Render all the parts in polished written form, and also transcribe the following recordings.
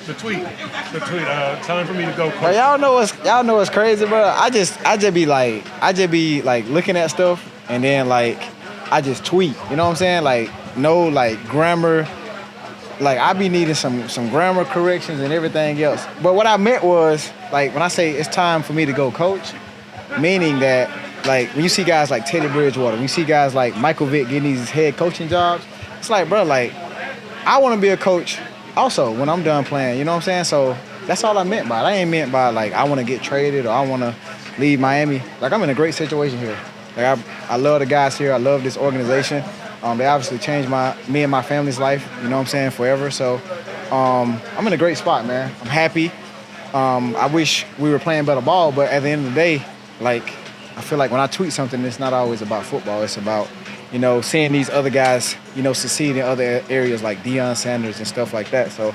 The tweet. Time for me to go. Bro, y'all know what's crazy, bro. I just be like looking at stuff and then like I just tweet. You know what I'm saying? Like no like grammar. Like I be needing some grammar corrections and everything else. But what I meant was like when I say it's time for me to go coach, meaning that like when you see guys like Teddy Bridgewater, when you see guys like Michael Vick getting these head coaching jobs, it's like, bro, like I want to be a coach also when I'm done playing. You know what I'm saying? So that's all I meant by it. I ain't meant by like I want to get traded or I want to leave Miami. Like I'm in a great situation here. Like I love the guys here. I love this organization. They obviously changed me and my family's life, you know what I'm saying, forever. So I'm in a great spot, man. I'm happy. I wish we were playing better ball, but at the end of the day, like, I feel like when I tweet something, it's not always about football. It's about, you know, seeing these other guys, you know, succeed in other areas like Deion Sanders and stuff like that. So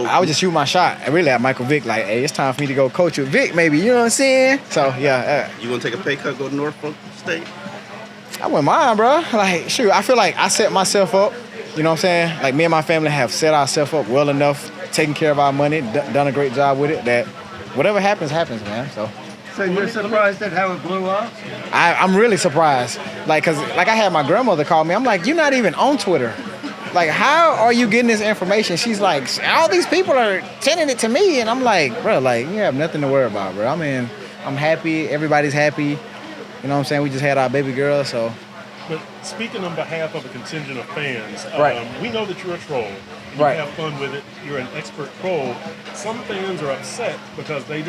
I would just shoot my shot. I really at Michael Vick, like, hey, it's time for me to go coach with Vick, maybe, you know what I'm saying? So, yeah. You gonna take a pay cut, go to Norfolk State? I wouldn't mind, bro. Like, shoot, I feel like I set myself up. You know what I'm saying? Like, me and my family have set ourselves up well enough, taking care of our money, done a great job with it, that whatever happens, man. So you're surprised at how it blew up? I'm really surprised. Like, cause like I had my grandmother call me. I'm like, you're not even on Twitter. Like, how are you getting this information? She's like, all these people are sending it to me. And I'm like, bro, like, you have nothing to worry about, bro. I mean, I'm happy. Everybody's happy. You know what I'm saying? We just had our baby girl, so. But speaking on behalf of a contingent of fans, right. We know that you're a troll. You right. have fun with it. You're an expert troll. Some fans are upset because you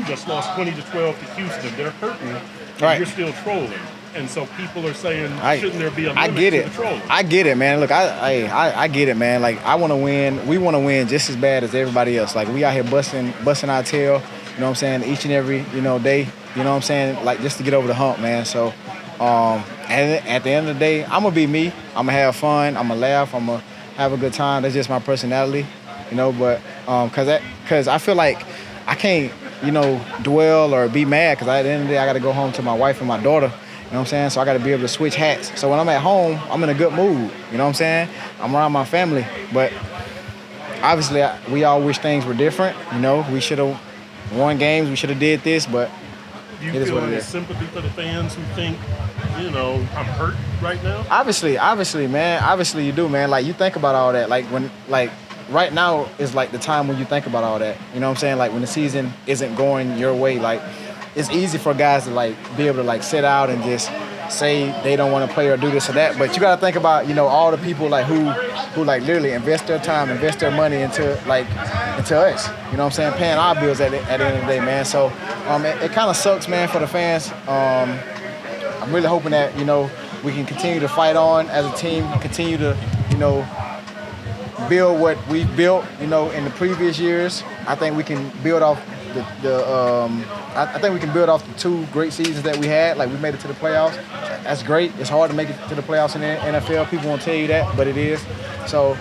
just lost 20-12 to Houston. They're hurting, and right. you're still trolling. And so people are saying, shouldn't there be a limit to the trolling? I get it, man. Look, I get it, man. Like, I want to win. We want to win just as bad as everybody else. Like, we out here busting our tail, you know what I'm saying, each and every, day. You know what I'm saying? Like, just to get over the hump, man. So, at the end of the day, I'm going to be me. I'm going to have fun. I'm going to laugh. I'm going to have a good time. That's just my personality, But because I feel like I can't, dwell or be mad because at the end of the day, I got to go home to my wife and my daughter. You know what I'm saying? So I got to be able to switch hats. So when I'm at home, I'm in a good mood. You know what I'm saying? I'm around my family. But obviously, we all wish things were different. We should have won games. We should have did this, but do you feel any sympathy for the fans who think, I'm hurt right now? Obviously, man. Obviously, you do, man. Like, you think about all that. Right now is like the time when you think about all that. You know what I'm saying? Like, when the season isn't going your way, like, it's easy for guys to, like, be able to, like, sit out and just say they don't want to play or do this or that. But you got to think about, all the people, like, who like, literally invest their time, invest their money into us. You know what I'm saying? Paying our bills at the end of the day, man. So, it kind of sucks, man, for the fans. I'm really hoping that, we can continue to fight on as a team, continue to, build what we've built, in the previous years. I think we can build off I think we can build off the 2 great seasons that we had. Like, we made it to the playoffs. That's great. It's hard to make it to the playoffs in the NFL. People won't tell you that, but it is. So,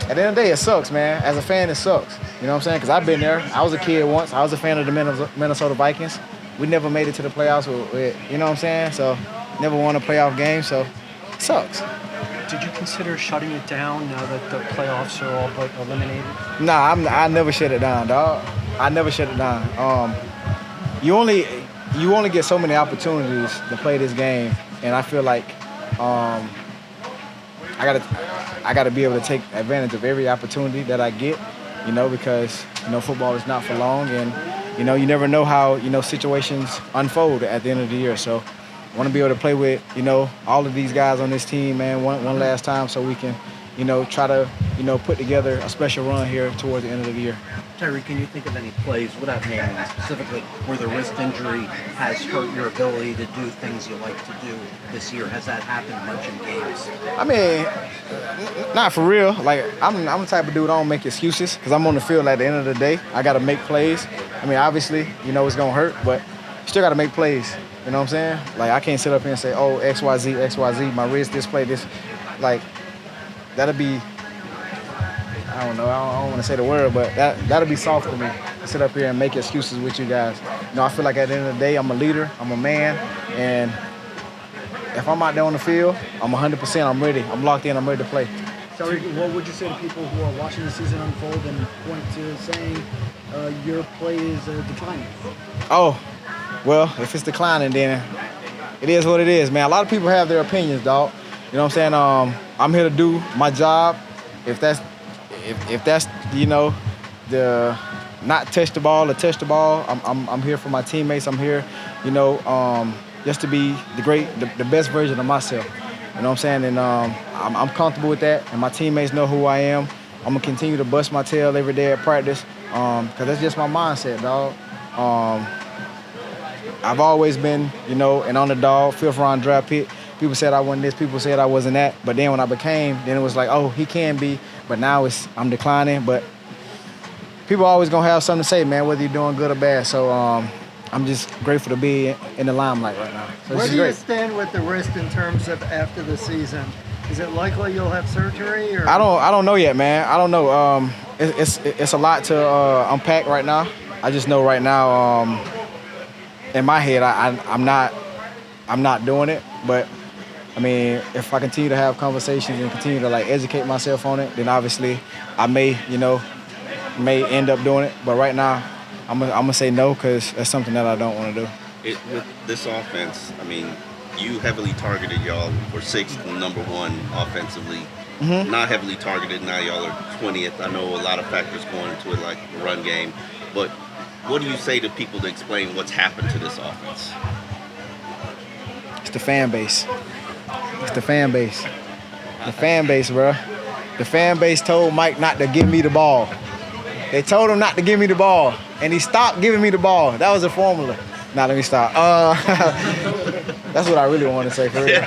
at the end of the day, it sucks, man. As a fan, it sucks. You know what I'm saying? Because I've been there. I was a kid once. I was a fan of the Minnesota Vikings. We never made it to the playoffs with you know what I'm saying? So, never won a playoff game, so it sucks. Did you consider shutting it down now that the playoffs are all but eliminated? Nah, I never shut it down, dog. I never shut it down. You only get so many opportunities to play this game, and I feel like I gotta be able to take advantage of every opportunity that I get, because football is not for long, and you never know how situations unfold at the end of the year. So I want to be able to play with all of these guys on this team, man, one last time, so we can try to put together a special run here towards the end of the year. Tyreek, can you think of any plays, without naming them specifically, where the wrist injury has hurt your ability to do things you like to do this year? Has that happened much in games? I mean, not for real. Like, I'm the type of dude, I don't make excuses because I'm on the field at the end of the day. I got to make plays. I mean, obviously, it's going to hurt, but you still got to make plays. You know what I'm saying? Like, I can't sit up here and say, oh, XYZ, my wrist, this play, this. Like, that'll be, I don't know, I don't want to say the word, but that'll be soft for me to sit up here and make excuses with you guys. I feel like at the end of the day, I'm a leader, I'm a man, and if I'm out there on the field, I'm 100%, I'm ready, I'm locked in, I'm ready to play. Tyreek, what would you say to people who are watching the season unfold and point to saying your play is declining? Oh, well, if it's declining, then it is what it is, man. A lot of people have their opinions, dog. You know what I'm saying? I'm here to do my job. If that's the not touch the ball or touch the ball, I'm here for my teammates. I'm here, just to be the best version of myself. You know what I'm saying? And I'm comfortable with that, and my teammates know who I am. I'm gonna continue to bust my tail every day at practice, because that's just my mindset, dog. I've always been, an underdog, 5th round draft pick. People said I wasn't this, people said I wasn't that. But then when I became, then it was like, oh, he can be. But now I'm declining. But people always gonna have something to say, man, whether you're doing good or bad. So I'm just grateful to be in the limelight right now. So Where do you stand with the wrist in terms of after the season? Is it likely you'll have surgery? Or? I don't know yet, man. I don't know. It's a lot to unpack right now. I just know right now, in my head, I'm not doing it. But I mean, if I continue to have conversations and continue to educate myself on it, then obviously I may end up doing it. But right now, I'm gonna say no, because that's something that I don't want to do. With this offense, I mean, you heavily targeted y'all for 6th and number 1 offensively. Mm-hmm. Not heavily targeted, now y'all are 20th. I know a lot of factors going into it, like the run game. But what do you say to people to explain what's happened to this offense? It's the fan base. It's the fan base. The fan base, bro. The fan base told Mike not to give me the ball. They told him not to give me the ball, and he stopped giving me the ball. That was a formula. Now let me stop. That's what I really want to say for real.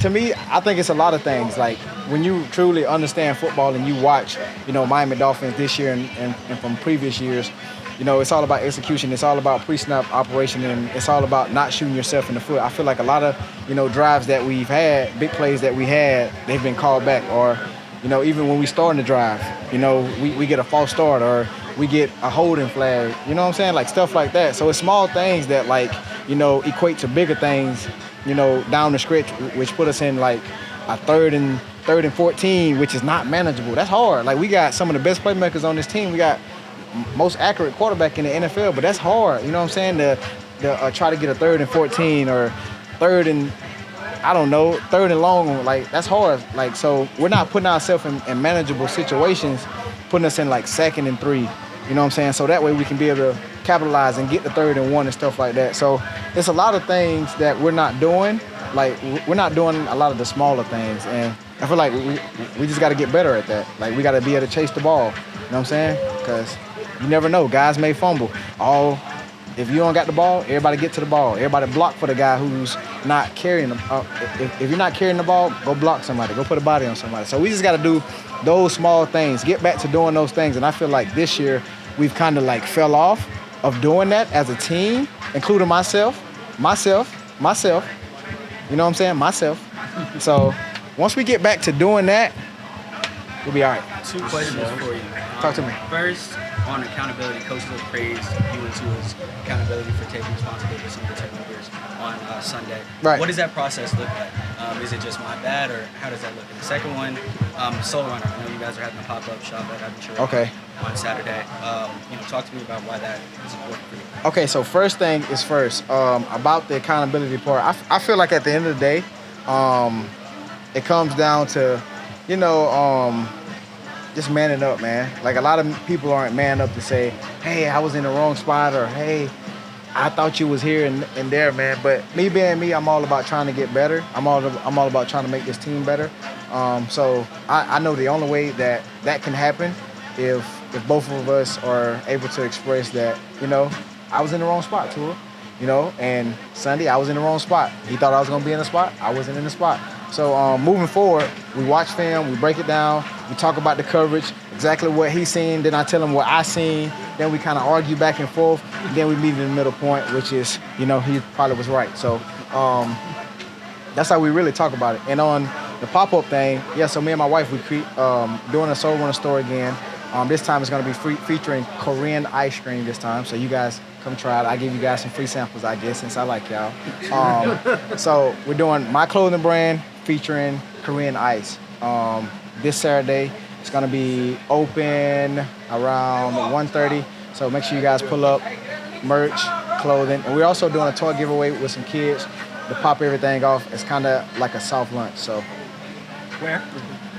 To me, I think it's a lot of things. Like, when you truly understand football and you watch, Miami Dolphins this year and from previous years, it's all about execution. It's all about pre-snap operation, and it's all about not shooting yourself in the foot. I feel like a lot of, drives that we've had, big plays that we had, they've been called back. Or, even when we start in the drive, we get a false start, or we get a holding flag. You know what I'm saying? Like, stuff like that. So it's small things that, equate to bigger things, down the stretch, which put us in, a 3rd and 14, which is not manageable. That's hard. Like, we got some of the best playmakers on this team. We got most accurate quarterback in the NFL, but that's hard. You know what I'm saying? To try to get a 3rd and 14 or 3rd and, 3rd and long, that's hard. So we're not putting ourselves in manageable situations, putting us in 2nd and 3. You know what I'm saying? So that way we can be able to capitalize and get the 3rd and 1 and stuff like that. So it's a lot of things that we're not doing. We're not doing a lot of the smaller things, and I feel like we just got to get better at that. We got to be able to chase the ball. You know what I'm saying? Because you never know. Guys may fumble. If you don't got the ball, everybody get to the ball. Everybody block for the guy who's not carrying them. If you're not carrying the ball, go block somebody. Go put a body on somebody. So we just got to do those small things. Get back to doing those things. And I feel like this year we've kind of fell off of doing that as a team, including myself. You know what I'm saying? Myself. So once we get back to doing that, we'll be all right. 2 questions for you. Talk to me. First, on accountability, Coach Hill praised you and Tua's accountability for taking responsibility for some of the turnovers on Sunday. Right. What does that process look like? Is it just my bad, or how does that look? And the second one, Soul Runner. I know you guys are having a pop-up shop at Aventura on Saturday. Talk to me about why that is important for you. Okay, so first thing is first. About the accountability part, I feel like at the end of the day, it comes down to, just manning up, man. A lot of people aren't man up to say, hey, I was in the wrong spot, or hey, I thought you was here and there, man. But me being me, I'm all about trying to get better. I'm all about trying to make this team better. So I know the only way that can happen if both of us are able to express that, I was in the wrong spot, Tua. And Sunday I was in the wrong spot. He thought I was gonna be in the spot. I wasn't in the spot. So moving forward, we watch film, we break it down, we talk about the coverage, exactly what he's seen, then I tell him what I seen, then we kind of argue back and forth, and then we meet in the middle point, which is, he probably was right. So that's how we really talk about it. And on the pop-up thing, so me and my wife, we doing a Soul Runner store again. This time it's going to be featuring Korean ice cream this time, so you guys come try it. I give you guys some free samples, I guess, since I like y'all. So we're doing my clothing brand featuring Korean Ice. This Saturday, it's gonna be open around 1:30. So make sure you guys pull up, merch, clothing, and we're also doing a toy giveaway with some kids to pop everything off. It's kind of like a soft lunch. So Where?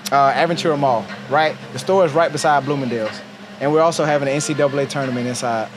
Aventura Mall, right? The store is right beside Bloomingdale's, and we're also having an NCAA tournament inside.